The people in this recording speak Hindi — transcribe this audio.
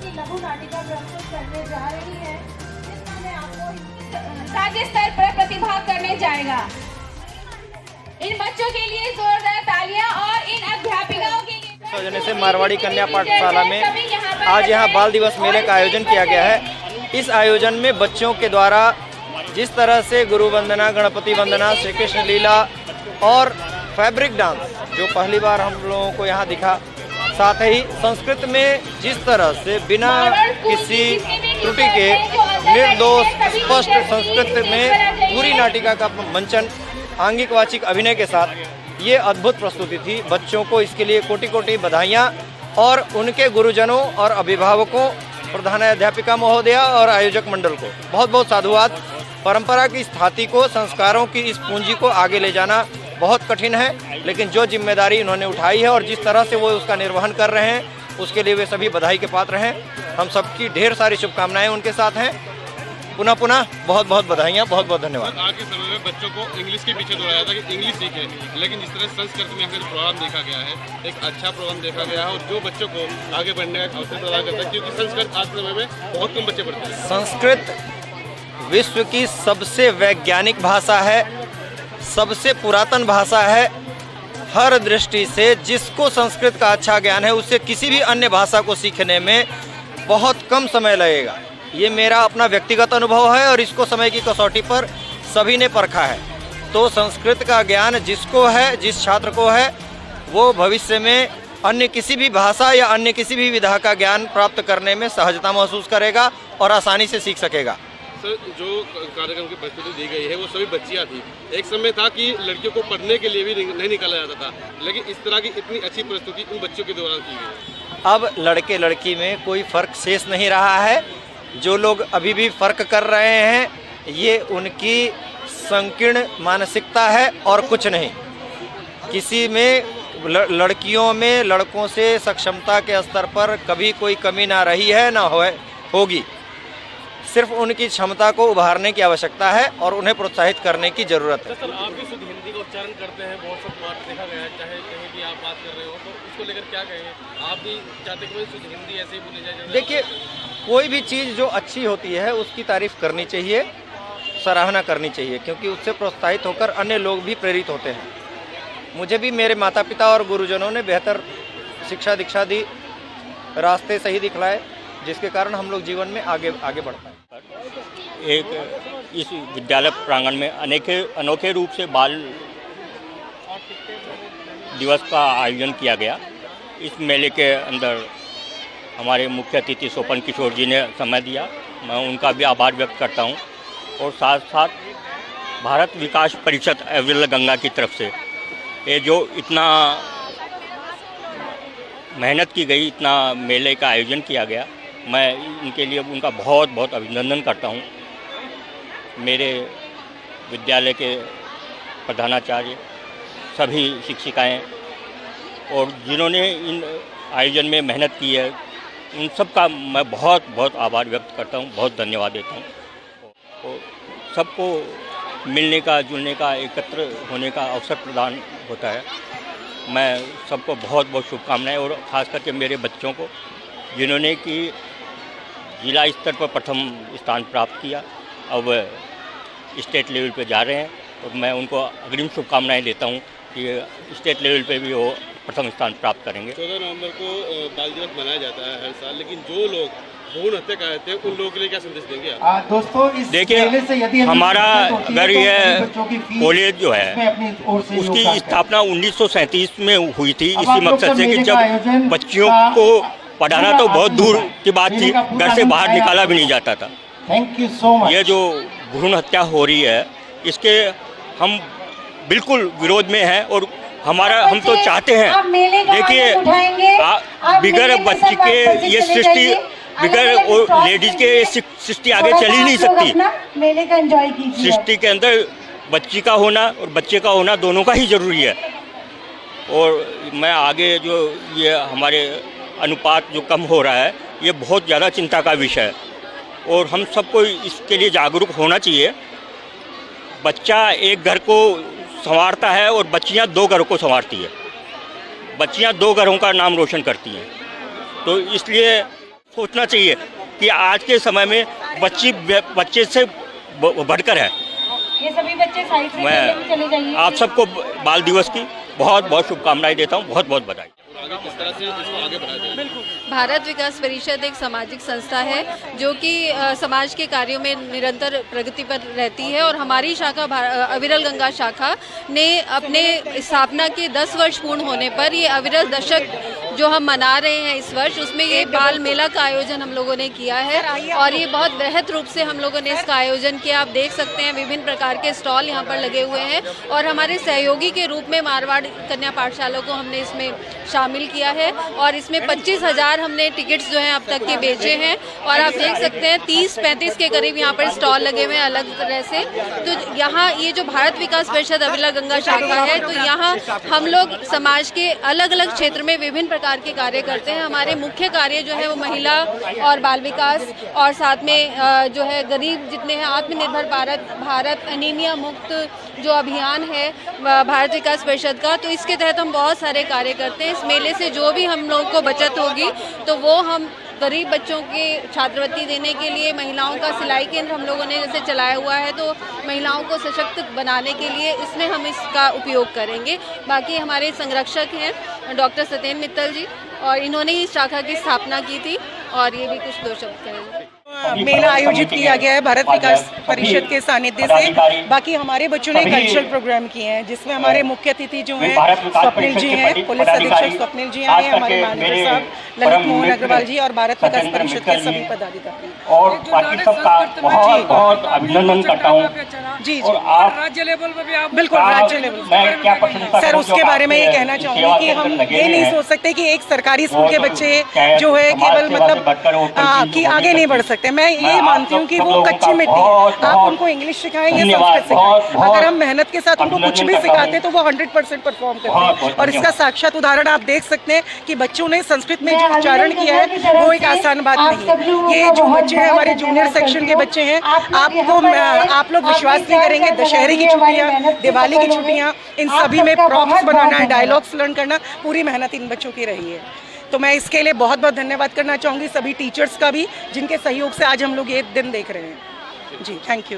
लघु नाटिका प्रस्तुत करने जा रही है, जिसमें आपको राज्य स्तर पर प्रतिभाग करने जाएगा। इन बच्चों के लिए जोरदार तालियां और इन अध्यापिकाओं के लिए सौजन्य से मारवाड़ी कन्या पाठशाला में आज यहाँ बाल दिवस मेले का आयोजन किया गया है। इस आयोजन में बच्चों के द्वारा जिस तरह से गुरु वंदना, गणपति वंदना, श्री कृष्ण लीला और फैब्रिक डांस जो पहली बार हम लोगों को यहाँ दिखा, साथ ही संस्कृत में जिस तरह से बिना किसी त्रुटि के निर्दोष स्पष्ट संस्कृत में पूरी नाटिका का मंचन आंगिक वाचिक अभिनय के साथ, ये अद्भुत प्रस्तुति थी। बच्चों को इसके लिए कोटि कोटि बधाइयाँ और उनके गुरुजनों और अभिभावकों, प्रधानाध्यापिका महोदया और आयोजक मंडल को बहुत बहुत साधुवाद। परंपरा की स्थाति को, संस्कारों की इस पूंजी को आगे ले जाना बहुत कठिन है, लेकिन जो जिम्मेदारी उन्होंने उठाई है और जिस तरह से वो उसका निर्वहन कर रहे हैं, उसके लिए वे सभी बधाई के पात्र हैं। हम सबकी ढेर सारी शुभकामनाएं उनके साथ हैं। पुनः पुनः बहुत बहुत बधाइयाँ, बहुत बहुत धन्यवाद। आज के समय में बच्चों को इंग्लिश के पीछे दौड़ाया था कि इंग्लिश सीखें, लेकिन जिस तरह संस्कृत में अगर प्रोग्राम देखा गया है, एक अच्छा प्रोग्राम देखा गया है और जो बच्चों को आगे बढ़ने का अवसर प्रदान करता है, क्योंकि संस्कृत आज के समय में बहुत कम बच्चे पढ़ते हैं। संस्कृत विश्व की सबसे वैज्ञानिक भाषा है, सबसे पुरातन भाषा है। हर दृष्टि से जिसको संस्कृत का अच्छा ज्ञान है, उससे किसी भी अन्य भाषा को सीखने में बहुत कम समय लगेगा। ये मेरा अपना व्यक्तिगत अनुभव है और इसको समय की कसौटी पर सभी ने परखा है। तो संस्कृत का ज्ञान जिसको है, जिस छात्र को है, वो भविष्य में अन्य किसी भी भाषा या अन्य किसी भी विधा का ज्ञान प्राप्त करने में सहजता महसूस करेगा और आसानी से सीख सकेगा। सर, जो कार्यक्रम की प्रस्तुति दी गई है वो सभी बच्चियाँ थी। एक समय था कि लड़कियों को पढ़ने के लिए भी नहीं निकाला जाता था, लेकिन इस तरह की इतनी अच्छी प्रस्तुति उन बच्चों के दौरान की गई। अब लड़के लड़की में कोई फ़र्क शेष नहीं रहा है। जो लोग अभी भी फ़र्क कर रहे हैं, ये उनकी संकीर्ण मानसिकता है और कुछ नहीं। किसी में लड़कियों में लड़कों से सक्षमता के स्तर पर कभी कोई कमी ना रही है, ना होगी। सिर्फ उनकी क्षमता को उभारने की आवश्यकता है और उन्हें प्रोत्साहित करने की ज़रूरत है। सर, आप भी शुद्ध हिंदी का उच्चारण करते हैं, बहुत सब बात देखा गया है, चाहे कहीं भी आप बात कर रहे हो, तो उसको लेकर क्या कहें? आप भी चाहते हैं कि शुद्ध हिंदी ऐसे ही बोली जाए? देखिए, कोई भी चीज़ जो अच्छी होती है उसकी तारीफ़ करनी चाहिए, सराहना करनी चाहिए, क्योंकि उससे प्रोत्साहित होकर अन्य लोग भी प्रेरित होते हैं। मुझे भी मेरे माता पिता और गुरुजनों ने बेहतर शिक्षा दीक्षा दी, रास्ते सही दिखलाए, जिसके कारण हम लोग जीवन में आगे बढ़ पाए। एक इस विद्यालय प्रांगण में अनोखे रूप से बाल दिवस का आयोजन किया गया। इस मेले के अंदर हमारे मुख्य अतिथि सोपन किशोर जी ने समय दिया, मैं उनका भी आभार व्यक्त करता हूं। और साथ साथ भारत विकास परिषद अविरल गंगा की तरफ से ये जो इतना मेहनत की गई, इतना मेले का आयोजन किया गया, मैं इनके लिए उनका बहुत बहुत अभिनंदन करता हूं। मेरे विद्यालय के प्रधानाचार्य, सभी शिक्षिकाएं और जिन्होंने इन आयोजन में मेहनत की है, उन सब का मैं बहुत बहुत आभार व्यक्त करता हूं, बहुत धन्यवाद देता हूं। और सबको मिलने का, जुलने का, एकत्र होने का अवसर प्रदान होता है। मैं सबको बहुत बहुत शुभकामनाएं और ख़ास करके मेरे बच्चों को, जिन्होंने कि जिला स्तर पर प्रथम स्थान प्राप्त किया, अब स्टेट लेवल पे जा रहे हैं, और मैं उनको अग्रिम शुभकामनाएं देता हूं कि स्टेट लेवल पे भी वो प्रथम स्थान प्राप्त करेंगे। 14 नवंबर को बाल दिवस मनाया जाता है हर साल, लेकिन जो लोग भ्रूण हत्या करते हैं उन लोगों के लिए क्या संदेश देंगे आप? दोस्तों, देखिए, हमारा अगर यह कॉलेज जो है उसकी स्थापना 1937 में हुई थी, इसी मकसद से कि जब बच्चियों को पढ़ाना तो बहुत दूर की बात थी, घर से बाहर निकाला भी नहीं जाता था। Thank you so much. ये जो भ्रूण हत्या हो रही है, इसके हम बिल्कुल विरोध में हैं और हम तो चाहते हैं, देखिए, बिगर बच्ची के ये सृष्टि, बिगर लेडीज के सृष्टि आगे चल ही नहीं सकती। सृष्टि के अंदर बच्ची का होना और बच्चे का होना दोनों का ही जरूरी है। और मैं आगे जो ये हमारे अनुपात जो कम हो रहा है, ये बहुत ज़्यादा चिंता का विषय है और हम सबको इसके लिए जागरूक होना चाहिए। बच्चा एक घर को संवारता है और बच्चियां 2 घरों को संवारती है। बच्चियां 2 घरों का नाम रोशन करती हैं। तो इसलिए सोचना चाहिए कि आज के समय में बच्चे से बढ़कर है। ये सभी बच्चे साइड से चले जाइए। आप सबको बाल दिवस की बहुत बहुत शुभकामनाएं देता हूँ, बहुत बहुत बधाई। आगे किस तरह से इसको आगे बढ़ाया जाए? भारत विकास परिषद एक सामाजिक संस्था है जो कि समाज के कार्यों में निरंतर प्रगति पर रहती है और हमारी शाखा अविरल गंगा शाखा ने अपने स्थापना के 10 वर्ष पूर्ण होने पर ये अविरल दशक जो हम मना रहे हैं इस वर्ष, उसमें ये बाल मेला का आयोजन हम लोगों ने किया है और ये बहुत बृहद रूप से हम लोगों ने इसका आयोजन किया। आप देख सकते हैं विभिन्न प्रकार के स्टॉल यहाँ पर लगे हुए हैं और हमारे सहयोगी के रूप में मारवाड़ कन्या पाठशाला को हमने इसमें शामिल किया है और इसमें 25,000 हमने टिकट्स जो हैं अब तक के बेचे हैं और आप देख सकते हैं 30-35 के करीब यहाँ पर स्टॉल लगे हुए हैं अलग तरह से। तो यहाँ ये जो भारत विकास परिषद अविरल गंगा शाखा है, तो यहाँ हम लोग समाज के अलग अलग क्षेत्र में विभिन्न प्रकार के कार्य करते हैं। हमारे मुख्य कार्य जो है वो महिला और बाल विकास और साथ में जो है गरीब जितने हैं आत्मनिर्भर भारत एनीमिया मुक्त जो अभियान है भारत विकास परिषद का, तो इसके तहत हम बहुत सारे कार्य करते हैं। इस मेले से जो भी हम लोग को बचत होगी तो वो हम गरीब बच्चों के छात्रवृत्ति देने के लिए, महिलाओं का सिलाई केंद्र हम लोगों ने जैसे चलाया हुआ है तो महिलाओं को सशक्त बनाने के लिए इसमें हम इसका उपयोग करेंगे। बाकी हमारे संरक्षक हैं डॉक्टर सत्येंद्र मित्तल जी और इन्होंने इस शाखा की स्थापना की थी और ये भी कुछ 2 शब्द करेंगे। मेला आयोजित किया गया है भारत विकास परिषद के सानिध्य से। बाकी हमारे बच्चों ने कल्चरल प्रोग्राम किए हैं जिसमें हमारे मुख्य अतिथि जो हैं स्वप्निल जी हैं, पुलिस अधीक्षक स्वप्निल जी आए, हमारे मैनेजर साहब ललित मोहन अग्रवाल जी और भारत विकास परिषद के सभी पदाधिकारी। और बाकी सबका बहुत बहुत अभिनंदन करता हूँ। जी और आप राज्य लेवल पर भी आप बिल्कुल राज्य लेवल मैं क्या प्रशंसा सर उसके बारे में ये कहना चाहूँगी कि हम ये नहीं सोच सकते कि एक सरकारी स्कूल के बच्चे जो है केवल मतलब कि आगे नहीं बढ़ सकते। मैं ये मानती हूँ कि वो कच्ची मिट्टी है, आप उनको इंग्लिश सिखाएं या संस्कृत सिखाएं, अगर हम मेहनत के साथ उनको कुछ भी सिखाते हैं तो वो 100% परफॉर्म करते हैं। और इसका साक्षात उदाहरण आप देख सकते हैं कि बच्चों ने संस्कृत में जो उच्चारण किया है वो एक आसान बात नहीं। ये जो बच्चे हैं हमारे जूनियर सेक्शन के बच्चे हैं, आप लोग विश्वास नहीं करेंगे, दशहरे की छुट्टियाँ, दिवाली की छुट्टियाँ, इन सभी में प्रॉप्स बनाना, डायलॉग्स लर्न करना, पूरी मेहनत इन बच्चों की रही है। तो मैं इसके लिए बहुत बहुत धन्यवाद करना चाहूँगी सभी टीचर्स का भी जिनके सहयोग से आज हम लोग ये दिन देख रहे हैं। जी थैंक यू।